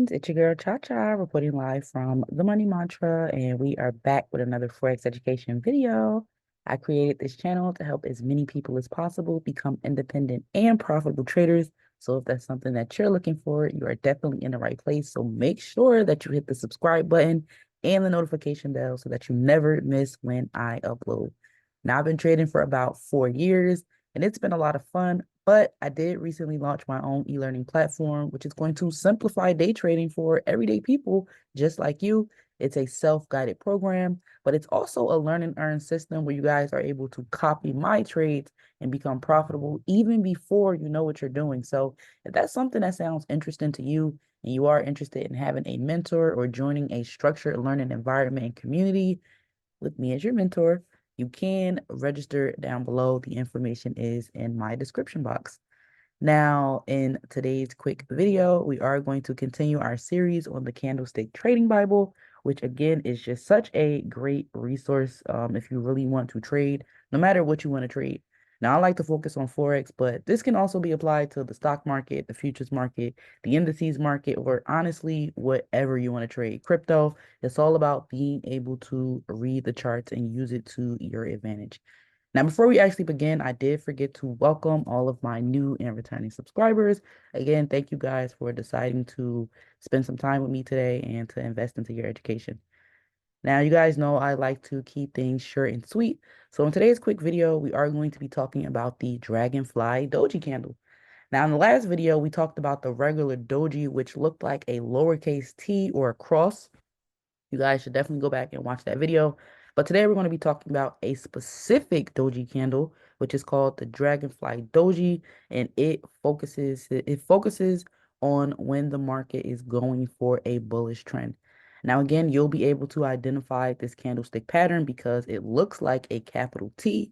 friends, it's your girl Cha Cha reporting live from the Money Mantra, and we are back with another Forex education video. I created this channel to help as many people as possible become independent and profitable traders. So if that's something that you're looking for, you are definitely in the right place. So make sure that you hit the subscribe button and the notification bell so that you never miss when I upload. Now, I've been trading for about 4 years, and it's been a lot of fun. But I did recently launch my own e-learning platform, which is going to simplify day trading for everyday people just like you. It's a self-guided program, but it's also a learn and earn system where you guys are able to copy my trades and become profitable even before you know what you're doing. So if that's something that sounds interesting to you and you are interested in having a mentor or joining a structured learning environment and community with me as your mentor, you can register down below. The information is in my description box. Now, in today's quick video, we are going to continue our series on the Candlestick Trading Bible, which again is just such a great resource if you really want to trade, no matter what you want to trade. Now, I like to focus on Forex, but this can also be applied to the stock market, the futures market, the indices market, or honestly, whatever you want to trade. Crypto, it's all about being able to read the charts and use it to your advantage. Now, before we actually begin, I did forget to welcome all of my new and returning subscribers. Again, thank you guys for deciding to spend some time with me today and to invest into your education. Now, you guys know I like to keep things short and sweet. So in today's quick video, we are going to be talking about the Dragonfly Doji candle. Now, in the last video, we talked about the regular doji, which looked like a lowercase t or a cross. You guys should definitely go back and watch that video. But today we're going to be talking about a specific doji candle, which is called the Dragonfly Doji, and it focuses on when the market is going for a bullish trend. Now, again, you'll be able to identify this candlestick pattern because it looks like a capital T,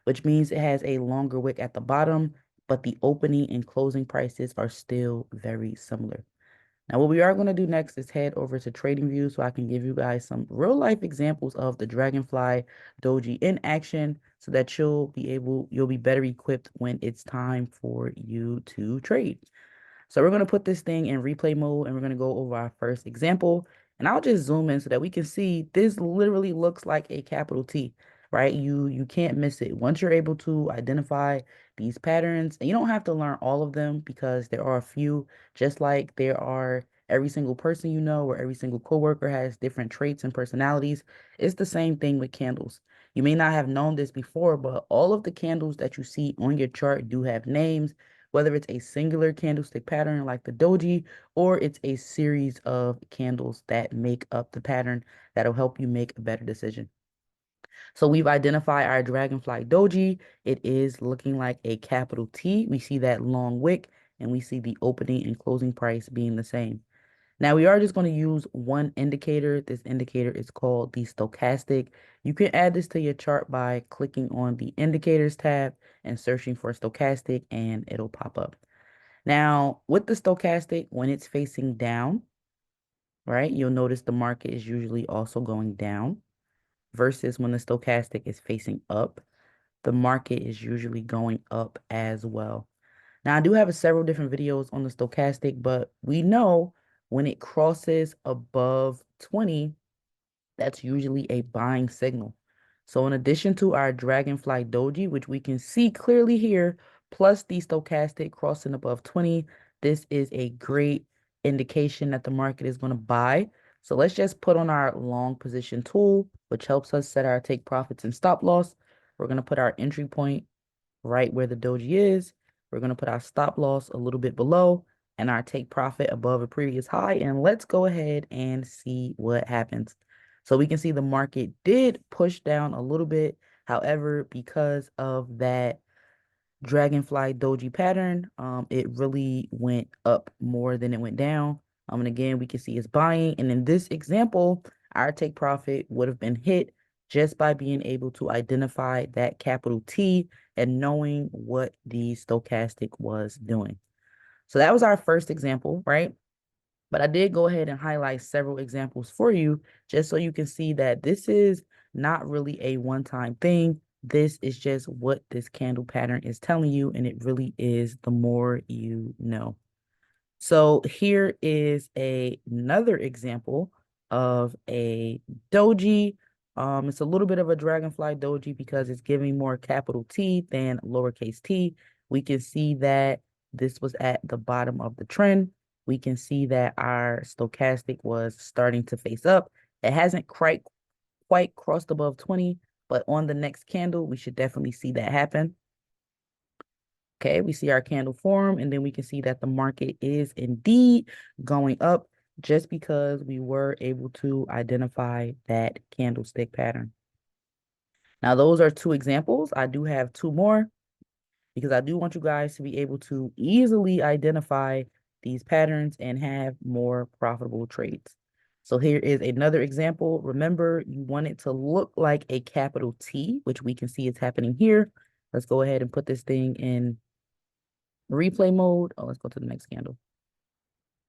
which means it has a longer wick at the bottom, but the opening and closing prices are still very similar. Now, what we are going to do next is head over to TradingView so I can give you guys some real life examples of the Dragonfly Doji in action so that you'll be better equipped when it's time for you to trade. So we're going to put this thing in replay mode and we're going to go over our first example. And I'll just zoom in so that we can see this literally looks like a capital T, right? You can't miss it. Once you're able to identify these patterns, and you don't have to learn all of them because there are a few, just like there are every single person you know or every single coworker has different traits and personalities. It's the same thing with candles. You may not have known this before, but all of the candles that you see on your chart do have names, whether it's a singular candlestick pattern like the doji, or it's a series of candles that make up the pattern that'll help you make a better decision. So we've identified our Dragonfly Doji. It is looking like a capital T. We see that long wick, and we see the opening and closing price being the same. Now we are just going to use one indicator. This indicator is called the stochastic. You can add this to your chart by clicking on the indicators tab and searching for stochastic and it'll pop up. Now with the stochastic, when it's facing down, right, you'll notice the market is usually also going down versus when the stochastic is facing up, the market is usually going up as well. Now, I do have several different videos on the stochastic, but we know when it crosses above 20, that's usually a buying signal. So in addition to our Dragonfly Doji, which we can see clearly here, plus the stochastic crossing above 20, this is a great indication that the market is going to buy. So let's just put on our long position tool, which helps us set our take profits and stop loss. We're going to put our entry point right where the doji is. We're going to put our stop loss a little bit below and our take profit above a previous high. And let's go ahead and see what happens. So we can see the market did push down a little bit. However, because of that Dragonfly Doji pattern, it really went up more than it went down. And again, we can see it's buying. And in this example, our take profit would have been hit just by being able to identify that capital T and knowing what the stochastic was doing. So that was our first example, right? But I did go ahead and highlight several examples for you just so you can see that this is not really a one-time thing. This is just what this candle pattern is telling you, and it really is the more you know. So here is another example of a doji. It's a little bit of a dragonfly doji because it's giving more capital T than lowercase t. We can see that this was at the bottom of the trend. We can see that our stochastic was starting to face up. It hasn't quite crossed above 20, but on the next candle, we should definitely see that happen. Okay, we see our candle form, and then we can see that the market is indeed going up just because we were able to identify that candlestick pattern. Now, those are two examples. I do have two more because I do want you guys to be able to easily identify these patterns and have more profitable trades. So here is another example. Remember, you want it to look like a capital T, which we can see is happening here. Let's go ahead and put this thing in replay mode. Oh, let's go to the next candle.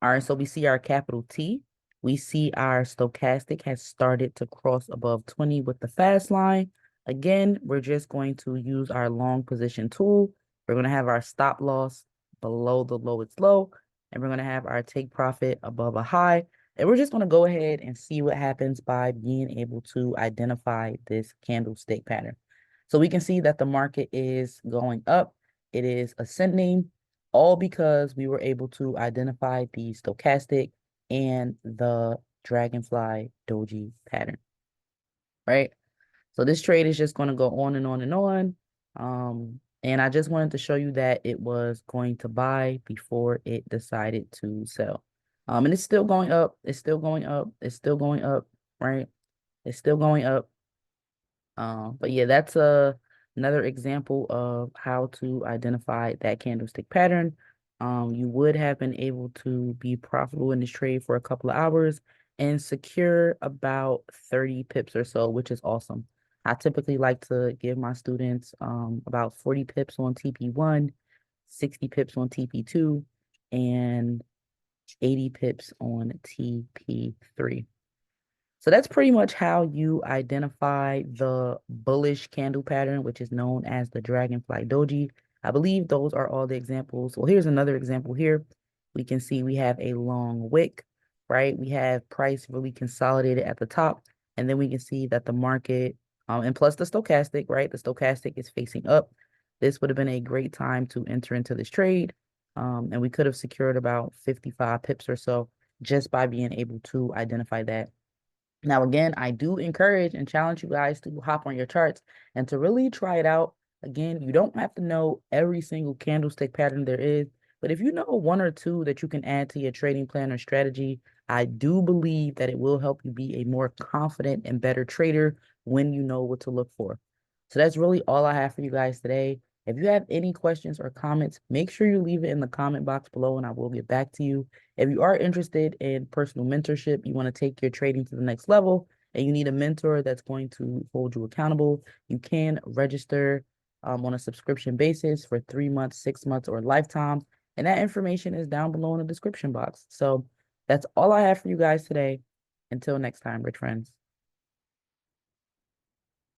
All right, so we see our capital T. We see our stochastic has started to cross above 20 with the fast line. Again, we're just going to use our long position tool. We're going to have our stop loss below the lowest low, and we're going to have our take profit above a high. And we're just going to go ahead and see what happens by being able to identify this candlestick pattern. So we can see that the market is going up. It is ascending, all because we were able to identify the stochastic and the Dragonfly Doji pattern, right? So this trade is just going to go on and on and on. And I just wanted to show you that it was going to buy before it decided to sell. And it's still going up. It's still going up. It's still going up, right? It's still going up. But yeah, that's another example of how to identify that candlestick pattern. You would have been able to be profitable in this trade for a couple of hours and secure about 30 pips or so, which is awesome. I typically like to give my students about 40 pips on TP1, 60 pips on TP2, and 80 pips on TP3. So that's pretty much how you identify the bullish candle pattern, which is known as the Dragonfly Doji. I believe those are all the examples. Well, here's another example here. We can see we have a long wick, right? We have price really consolidated at the top, and then we can see that the market, and plus the stochastic, right? The stochastic is facing up. This would have been a great time to enter into this trade, and we could have secured about 55 pips or so just by being able to identify that. Now, again, I do encourage and challenge you guys to hop on your charts and to really try it out. Again, you don't have to know every single candlestick pattern there is, but if you know one or two that you can add to your trading plan or strategy, I do believe that it will help you be a more confident and better trader when you know what to look for. So that's really all I have for you guys today. If you have any questions or comments, make sure you leave it in the comment box below and I will get back to you. If you are interested in personal mentorship, you want to take your trading to the next level, and you need a mentor that's going to hold you accountable, you can register on a subscription basis for 3 months, 6 months, or lifetime. And that information is down below in the description box. So that's all I have for you guys today. Until next time, rich friends.